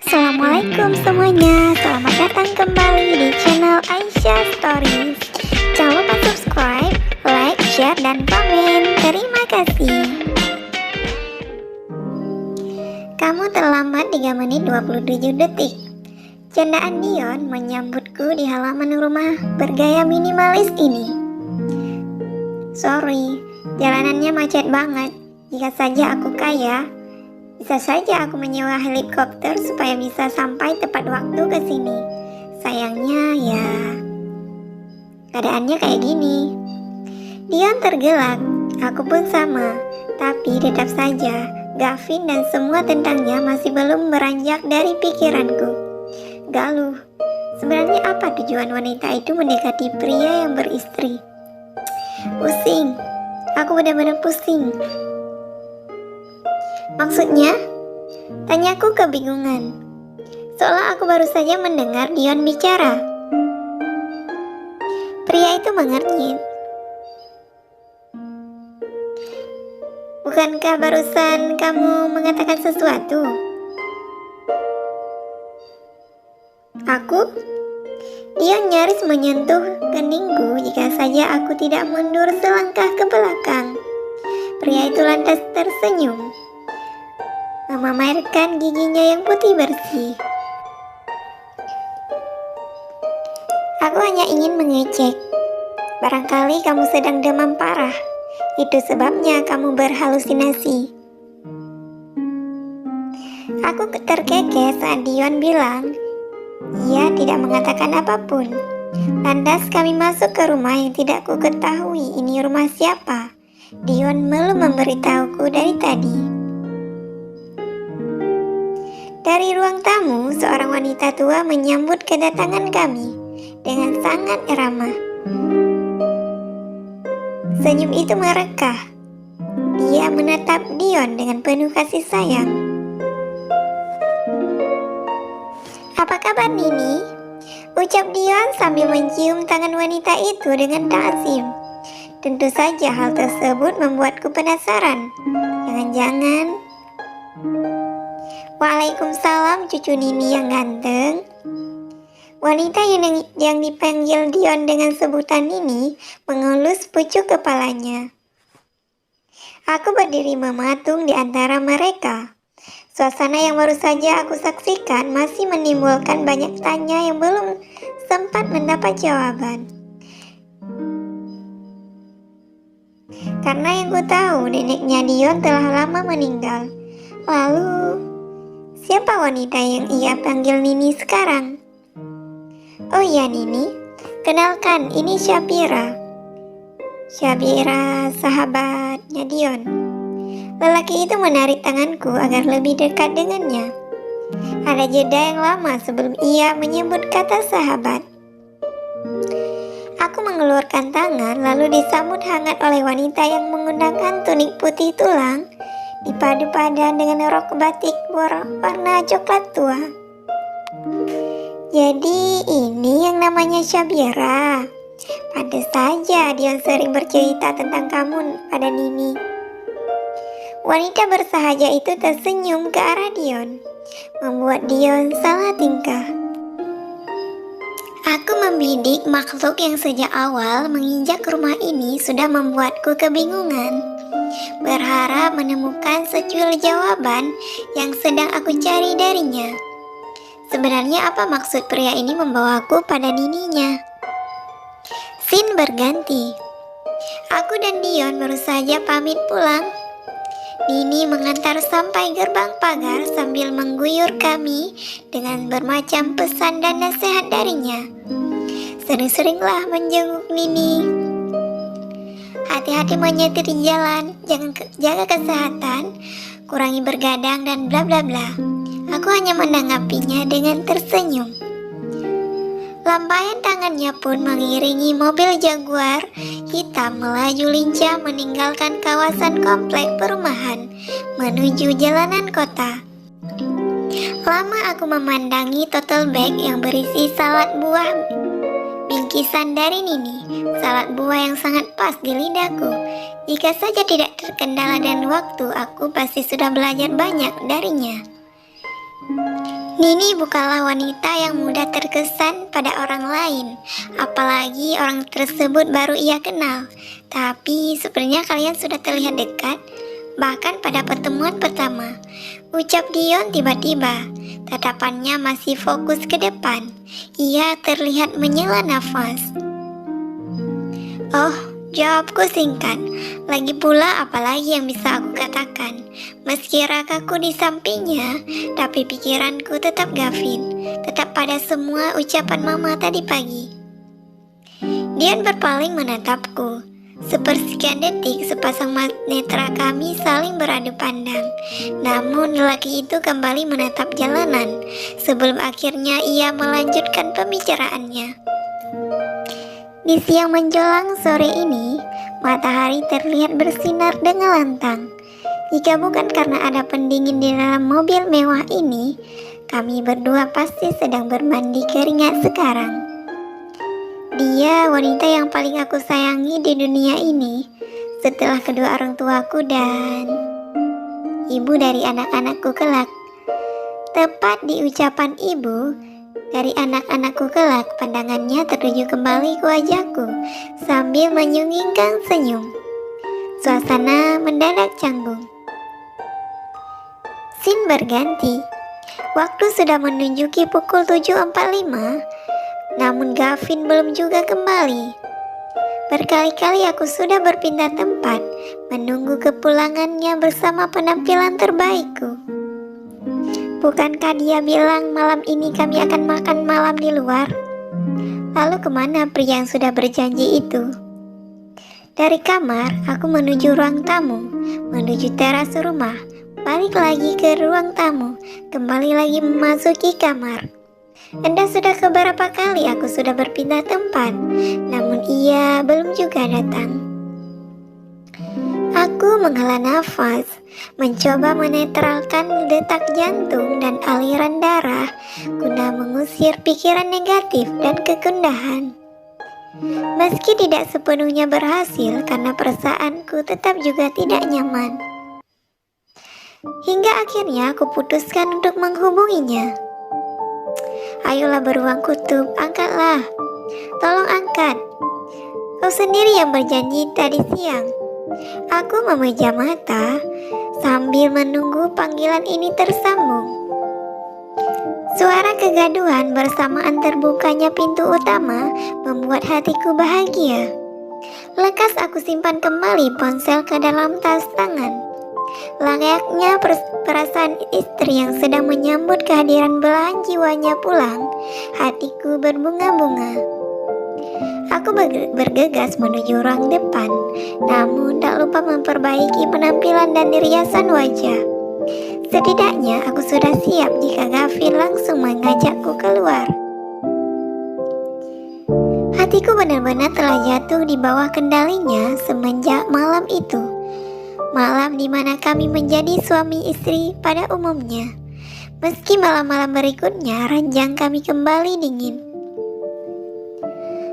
Assalamualaikum semuanya, selamat datang kembali di channel Aisyah Stories. Jangan lupa subscribe, like, share, dan komen. Terima kasih. Kamu terlambat 3 menit 27 detik. Candaan Dion menyambutku di halaman rumah bergaya minimalis ini. Sorry, jalanannya macet banget. Jika saja aku kaya, bisa saja aku menyewa helikopter supaya bisa sampai tepat waktu ke sini. Sayangnya ya, keadaannya kayak gini. Dion tergelak, aku pun sama. Tapi tetap saja, Gavin dan semua tentangnya masih belum beranjak dari pikiranku. Galuh, sebenarnya apa tujuan wanita itu mendekati pria yang beristri? Pusing, aku benar-benar pusing. Maksudnya? Tanyaku kebingungan. Seolah aku baru saja mendengar Dion bicara. Pria itu mengernyit. Bukankah barusan kamu mengatakan sesuatu? Aku? Dion nyaris menyentuh keningku jika saja aku tidak mundur selangkah ke belakang. Pria itu lantas tersenyum, memamerkan giginya yang putih bersih. Aku hanya ingin mengecek. Barangkali kamu sedang demam parah. Itu sebabnya kamu berhalusinasi. Aku terkekeh saat Dion bilang ia tidak mengatakan apapun. Lantas kami masuk ke rumah yang tidak ku ketahui ini rumah siapa. Dion belum memberitahuku dari tadi. Dari ruang tamu, seorang wanita tua menyambut kedatangan kami dengan sangat ramah. Senyum itu merekah. Dia menatap Dion dengan penuh kasih sayang. Apa kabar Nini? Ucap Dion sambil mencium tangan wanita itu dengan ta'zim. Tentu saja hal tersebut membuatku penasaran. Jangan-jangan... Waalaikumsalam cucu Nini yang ganteng. Wanita yang dipanggil Dion dengan sebutan Nini mengelus pucuk kepalanya. Aku berdiri mematung di antara mereka. Suasana yang baru saja aku saksikan masih menimbulkan banyak tanya yang belum sempat mendapat jawaban. Karena yang ku tahu neneknya Dion telah lama meninggal. Lalu... siapa wanita yang ia panggil Nini sekarang? Oh iya Nini, kenalkan ini Syabira. Syabira sahabatnya Dion. Lelaki itu menarik tanganku agar lebih dekat dengannya. Ada jeda yang lama sebelum ia menyebut kata sahabat. Aku mengeluarkan tangan lalu disambut hangat oleh wanita yang menggunakan tunik putih tulang dipadu padan dengan rok batik warna coklat tua. Jadi ini yang namanya Syabira. Pantes saja Dion sering bercerita tentang kamu pada Nini. Wanita bersahaja itu tersenyum ke arah Dion, membuat Dion salah tingkah. Aku membidik makhluk yang sejak awal menginjak rumah ini sudah membuatku kebingungan. Berharap menemukan secuil jawaban yang sedang aku cari darinya. Sebenarnya apa maksud pria ini membawaku pada Nininya? Scene berganti. Aku dan Dion baru saja pamit pulang. Nini mengantar sampai gerbang pagar sambil mengguyur kami dengan bermacam pesan dan nasihat darinya. Sering-seringlah menjenguk Nini. Hati-hati menyetir di jalan, jangan jaga kesehatan, kurangi bergadang dan bla bla bla. Aku hanya menanggapinya dengan tersenyum. Lampayan tangannya pun mengiringi mobil Jaguar hitam melaju lincah meninggalkan kawasan komplek perumahan menuju jalanan kota. Lama aku memandangi tote bag yang berisi salad buah bingkisan dari Nini, salad buah yang sangat pas di lidahku. Jika saja tidak terkendala dan waktu, aku pasti sudah belajar banyak darinya. Nini bukanlah wanita yang mudah terkesan pada orang lain, apalagi orang tersebut baru ia kenal. Tapi sebenarnya kalian sudah terlihat dekat, bahkan pada pertemuan pertama. Ucap Dion tiba-tiba, tatapannya masih fokus ke depan. Ia terlihat menghela nafas. Oh, jawabku singkat. Lagi pula apalagi yang bisa aku katakan. Meski ragaku di sampingnya, tapi pikiranku tetap Gavin. Tetap pada semua ucapan mama tadi pagi. Dian berpaling menatapku. Sepersekian detik sepasang mata netra kami saling beradu pandang. Namun lelaki itu kembali menatap jalanan sebelum akhirnya ia melanjutkan pembicaraannya. Di siang menjelang sore ini, matahari terlihat bersinar dengan lantang. Jika bukan karena ada pendingin di dalam mobil mewah ini, kami berdua pasti sedang bermandi keringat sekarang. Dia wanita yang paling aku sayangi di dunia ini, setelah kedua orang tuaku dan ibu dari anak-anakku kelak. Tepat di ucapan ibu dari anak-anakku kelak, pandangannya tertuju kembali ke wajahku sambil menyunggingkan senyum. Suasana mendadak canggung. Scene berganti. Waktu sudah menunjuki pukul 7.45, namun Gavin belum juga kembali. Berkali-kali aku sudah berpindah tempat, menunggu kepulangannya bersama penampilan terbaikku. Bukankah dia bilang malam ini kami akan makan malam di luar? Lalu kemana pria yang sudah berjanji itu? Dari kamar, aku menuju ruang tamu, menuju teras rumah, balik lagi ke ruang tamu, kembali lagi memasuki kamar. Entah sudah keberapa kali aku sudah berpindah tempat, namun ia belum juga datang. Aku menghela nafas, mencoba menetralkan detak jantung dan aliran darah guna mengusir pikiran negatif dan kegundahan. Meski tidak sepenuhnya berhasil karena perasaanku tetap juga tidak nyaman. Hingga akhirnya aku putuskan untuk menghubunginya. Ayolah beruang kutub, angkatlah. Tolong angkat. Kau sendiri yang berjanji tadi siang. Aku memejam mata sambil menunggu panggilan ini tersambung. Suara kegaduhan bersamaan terbukanya pintu utama membuat hatiku bahagia. Lekas aku simpan kembali ponsel ke dalam tas tangan. Layaknya perasaan istri yang sedang menyambut kehadiran belahan jiwanya pulang, hatiku berbunga-bunga. Aku bergegas menuju ruang depan, namun tak lupa memperbaiki penampilan dan riasan wajah. Setidaknya aku sudah siap jika Gavin langsung mengajakku keluar. Hatiku benar-benar telah jatuh di bawah kendalinya semenjak malam itu. Malam di mana kami menjadi suami istri pada umumnya. Meski malam-malam berikutnya ranjang kami kembali dingin.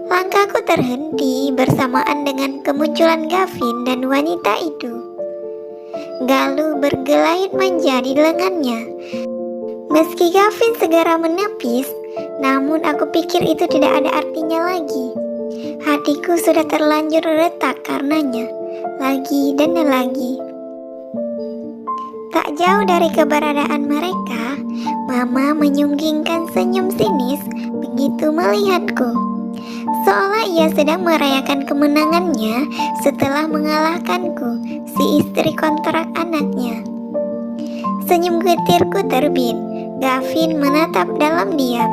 Langkahku terhenti bersamaan dengan kemunculan Gavin dan wanita itu. Galuh bergelayut manja di lengannya. Meski Gavin segera menepis, namun aku pikir itu tidak ada artinya lagi. Hatiku sudah terlanjur retak karenanya, lagi dan lagi. Tak jauh dari keberadaan mereka, Mama menyunggingkan senyum sinis begitu melihatku. Seolah ia sedang merayakan kemenangannya setelah mengalahkanku, si istri kontrak anaknya. Senyum getirku terbit. Gavin menatap dalam diam.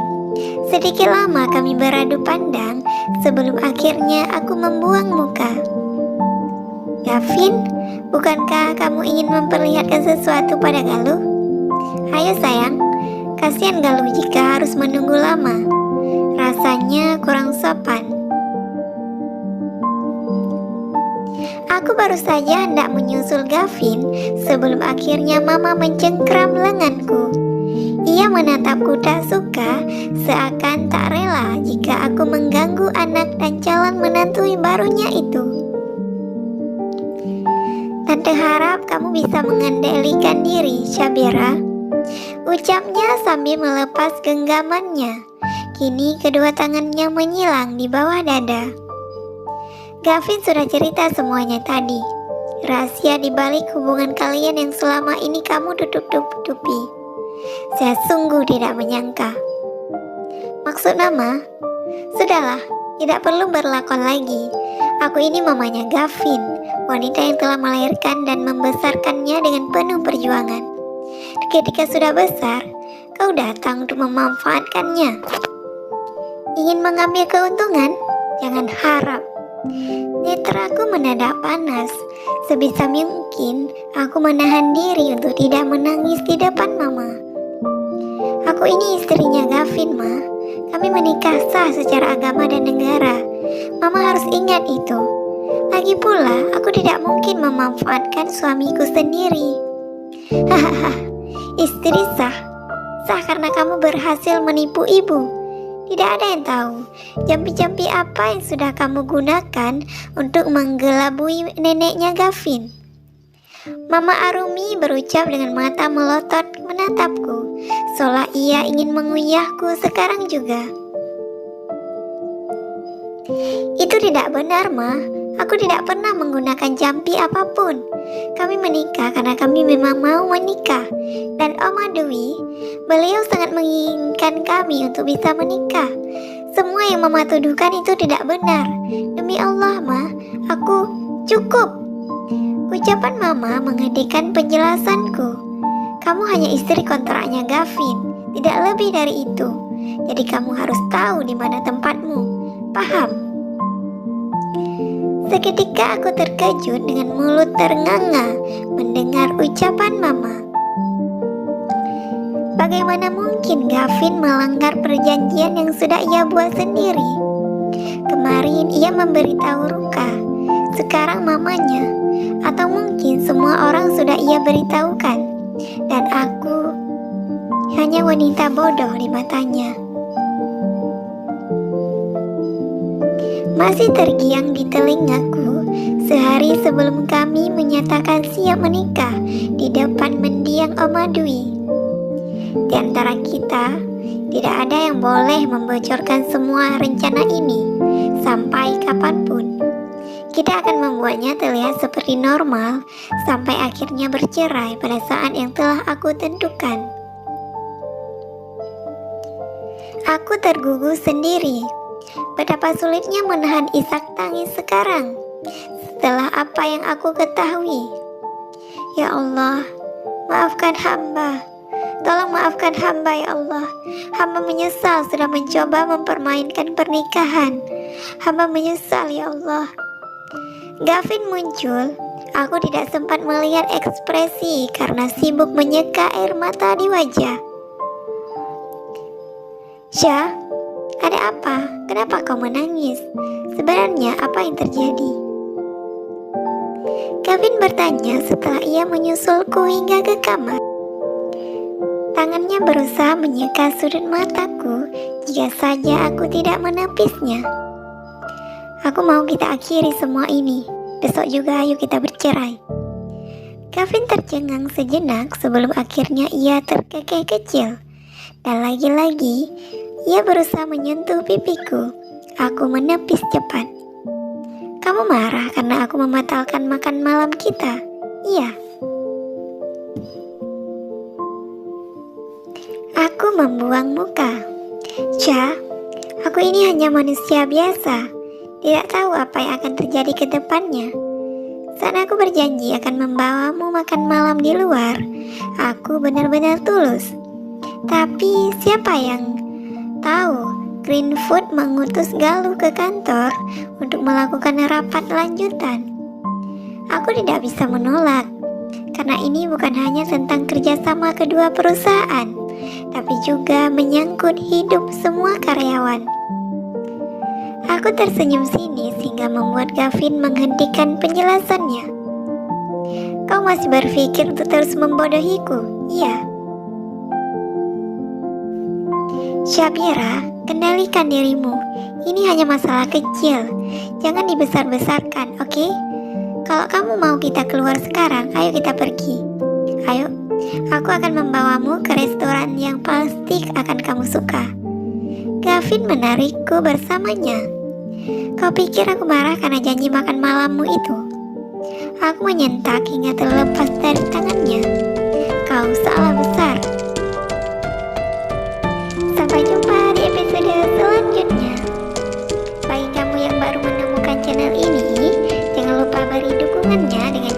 Sedikit lama kami beradu pandang sebelum akhirnya aku membuang muka. Gavin, bukankah kamu ingin memperlihatkan sesuatu pada Galuh? Ayo sayang, kasihan Galuh jika harus menunggu lama. Rasanya kurang sopan. Aku baru saja hendak menyusul Gavin sebelum akhirnya Mama mencengkram lenganku. Ia menatapku tak suka, seakan tak rela jika aku mengganggu anak dan calon menantu barunya itu. Tante harap kamu bisa mengendalikan diri, Syabira. Ucapnya sambil melepas genggamannya. Kini kedua tangannya menyilang di bawah dada. Gavin sudah cerita semuanya tadi. Rahasia di balik hubungan kalian yang selama ini kamu tutup-tutupi. Saya sungguh tidak menyangka. Maksud Mama? Sudahlah, tidak perlu berlakon lagi. Aku ini mamanya Gavin, wanita yang telah melahirkan dan membesarkannya dengan penuh perjuangan. Ketika sudah besar, kau datang untuk memanfaatkannya. Ingin mengambil keuntungan? Jangan harap. Netraku mendadak panas. Sebisa mungkin, aku menahan diri untuk tidak menangis di depan Mama. Aku ini istrinya Gavin, Ma. Kami menikah sah secara agama dan negara. Mama harus ingat itu. Lagi pula, aku tidak mungkin memanfaatkan suamiku sendiri. Hahaha, istri sah. Sah karena kamu berhasil menipu ibu. Tidak ada yang tahu jampi-jampi apa yang sudah kamu gunakan untuk menggelabui neneknya Gavin. Mama Arumi berucap dengan mata melotot menatapku, seolah ia ingin menguyahku sekarang juga. Itu tidak benar, Ma. Aku tidak pernah menggunakan jampi apapun. Kami menikah karena kami memang mau menikah. Dan Om Adwi, beliau sangat menginginkan kami untuk bisa menikah. Semua yang Mama tuduhkan itu tidak benar. Demi Allah, Ma, aku cukup. Ucapan Mama menghentikan penjelasanku. Kamu hanya istri kontraknya Gavin, tidak lebih dari itu. Jadi kamu harus tahu di mana tempatmu. Paham? Seketika aku terkejut dengan mulut ternganga mendengar ucapan Mama. Bagaimana mungkin Gavin melanggar perjanjian yang sudah ia buat sendiri? Kemarin ia memberitahu Ruka, sekarang mamanya, atau mungkin semua orang sudah ia beritahukan, dan aku hanya wanita bodoh di matanya. Masih tergiang di telingaku sehari sebelum kami menyatakan siap menikah di depan mendiang Om Adwi. Di antara kita, tidak ada yang boleh membocorkan semua rencana ini sampai kapanpun. Kita akan membuatnya terlihat seperti normal sampai akhirnya bercerai pada saat yang telah aku tentukan. Aku tergugu sendiri. Betapa sulitnya menahan isak tangis sekarang setelah apa yang aku ketahui. Ya Allah, maafkan hamba. Tolong maafkan hamba, ya Allah. Hamba menyesal sudah mencoba mempermainkan pernikahan. Hamba menyesal, ya Allah. Gavin muncul. Aku tidak sempat melihat ekspresi karena sibuk menyeka air mata di wajah. Syah, ada apa? Kenapa kau menangis? Sebenarnya apa yang terjadi? Gavin bertanya setelah ia menyusulku hingga ke kamar. Tangannya berusaha menyeka sudut mataku jika saja aku tidak menepisnya. Aku mau kita akhiri semua ini. Besok juga ayo kita bercerai. Gavin tercengang sejenak sebelum akhirnya ia terkekeh kecil. Dan lagi-lagi, ia berusaha menyentuh pipiku. Aku menepis cepat. Kamu marah karena aku membatalkan makan malam kita? Iya. Aku membuang muka. Syah, aku ini hanya manusia biasa. Tidak tahu apa yang akan terjadi ke depannya. Saat aku berjanji akan membawamu makan malam di luar, aku benar-benar tulus. Tapi siapa yang tahu Greenfoot mengutus Galuh ke kantor untuk melakukan rapat lanjutan. Aku tidak bisa menolak, karena ini bukan hanya tentang kerjasama kedua perusahaan, tapi juga menyangkut hidup semua karyawan. Aku tersenyum sinis sehingga membuat Gavin menghentikan penjelasannya. Kau masih berpikir untuk terus membodohiku? Iya. Syabira, kendalikan dirimu. Ini hanya masalah kecil. Jangan dibesar-besarkan, oke? Kalau kamu mau kita keluar sekarang, ayo kita pergi. Ayo, Aku akan membawamu ke restoran yang pasti akan kamu suka. Gavin menarikku bersamanya. Kau pikir aku marah karena janji makan malammu itu? Aku menyentak hingga terlepas dari tangannya. Kau salah besar. Sampai jumpa di episode selanjutnya. Bagi kamu yang baru menemukan channel ini, jangan lupa beri dukungannya dengan